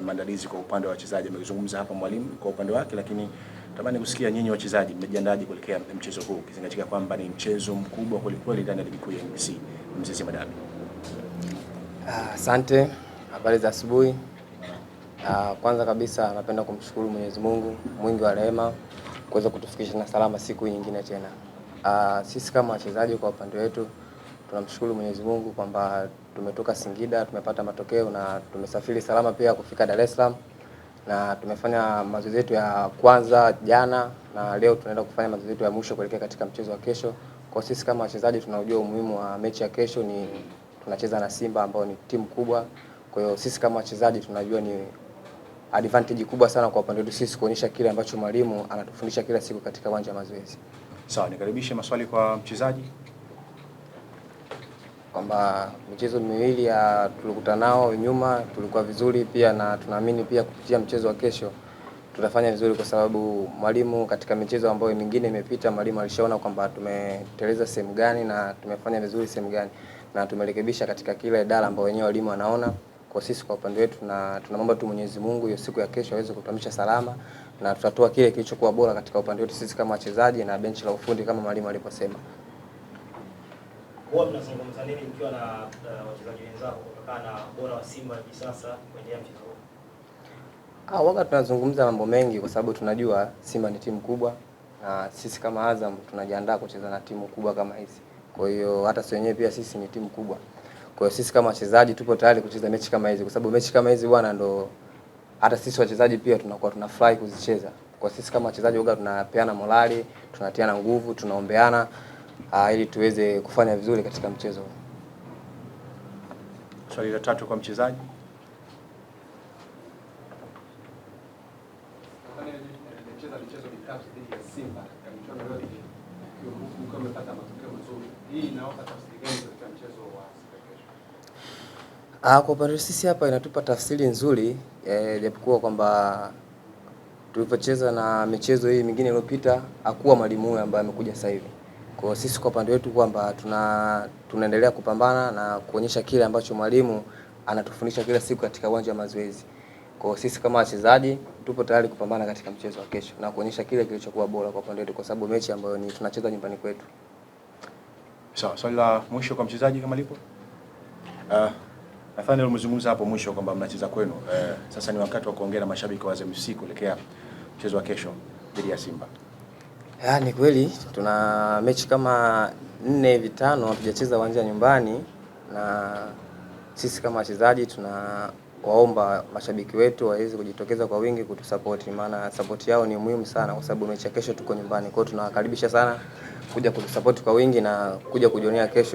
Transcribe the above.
maandalizi kwa upande wa wachezaji. Amezungumza hapa mwalimu kwa upande wake, lakini tamani kusikia nyinyi wachezaji mmejiandaje kuelekea mchezo huu, kizingatia kwamba ni mchezo mkubwa kwelikweli ndani ya ligi kuu ya NBC Mzizima Dabi. Asante, habari za asubuhi. Kwanza kabisa napenda kumshukuru Mwenyezi Mungu mwingi wa rehema kuweza kutufikisha na salama siku nyingine tena. Sisi kama wachezaji kwa upande wetu tunamshukuru Mwenyezi Mungu kwamba tumetoka Singida, tumepata matokeo na tumesafiri salama pia kufika Dar es Salaam, na tumefanya mazoezi yetu ya kwanza jana na leo tunaenda kufanya mazoezi yetu ya mwisho kuelekea katika mchezo wa kesho. Kwa sisi kama wachezaji tunajua umuhimu wa mechi ya kesho, ni tunacheza na Simba ambao ni timu kubwa. Kwa hiyo sisi kama wachezaji tunajua ni advantage kubwa sana kwa upande wetu sisi kuonyesha kile ambacho mwalimu anatufundisha kila siku katika uwanja wa mazoezi. Sawa, nikaribishe maswali kwa mchezaji. Kwamba michezo miwili ya tulikutana nao nyuma tulikuwa vizuri pia, na tunaamini pia kupitia mchezo wa kesho tutafanya vizuri, kwa sababu mwalimu katika michezo ambayo mingine imepita mwalimu alishaona kwamba tumeteleza sehemu gani na tumefanya vizuri sehemu gani, na tumerekebisha katika kila idara ambayo wenyewe walimu wanaona. Kwa sisi kwa upande wetu na tunaomba tu Mwenyezi Mungu hiyo siku ya kesho aweze kutuamisha salama, na tutatoa kile kilichokuwa bora katika upande wetu sisi kama wachezaji na benchi la ufundi kama mwalimu aliposema. Huwa mnazungumza nini mkiwa na wachezaji wenzako kutokana na bora wa Simba hivi sasa kwenye mchezo huu? Waga tunazungumza mambo mengi kwa sababu tunajua Simba ni timu kubwa na sisi kama Azam tunajiandaa kucheza na timu kubwa kama hizi. Kwa hiyo hata sisi wenyewe pia sisi ni timu kubwa. Kwa hiyo sisi kama wachezaji tupo tayari kucheza mechi kama hizi, kwa sababu mechi kama hizi bwana ndo hata sisi wachezaji pia tunakuwa tunafurahi kuzicheza. Kwa sisi kama wachezaji waga tunapeana morali, tunatiana nguvu, tunaombeana ili tuweze kufanya vizuri katika mchezo. Swali la tatu kwa mchezaji. Michezo mitatu dhidi ya Simba katika michuano yote mkiwa mmepata matokeo mazuri. Hii inawapa tafsiri gani katika mchezo wa siku kesho? Kwa upande sisi hapa inatupa tafsiri nzuri, japokuwa kwamba tulipocheza na michezo hii mingine iliyopita hakuwa mwalimu huyu ambaye amekuja sasa hivi. Kwa sisi kwa upande wetu kwamba tunaendelea kupambana na kuonyesha kile ambacho mwalimu anatufundisha kila siku katika uwanja wa mazoezi. Kwa sisi kama wachezaji tupo tayari kupambana katika mchezo wa kesho na kuonyesha kile kilichokuwa bora kwa upande wetu, kwa sababu mechi ambayo ni tunacheza nyumbani kwetu. Sawa, swali la mwisho kwa mchezaji kama lipo. Nathaniel umezungumza hapo mwisho kwamba mnacheza kwenu. Sasa ni wakati wa kuongea na mashabiki wa Azam FC kuelekea mchezo wa kesho dhidi ya Simba. Ni kweli tuna mechi kama 4 hivi 5 hatujacheza uwanja nyumbani, na sisi kama wachezaji tunawaomba mashabiki wetu waweze kujitokeza kwa wingi kutusupport, maana support yao ni muhimu sana, kwa sababu mechi ya kesho tuko nyumbani. Kwa hiyo tunawakaribisha sana kuja kutusupport kwa wingi na kuja kujionea kesho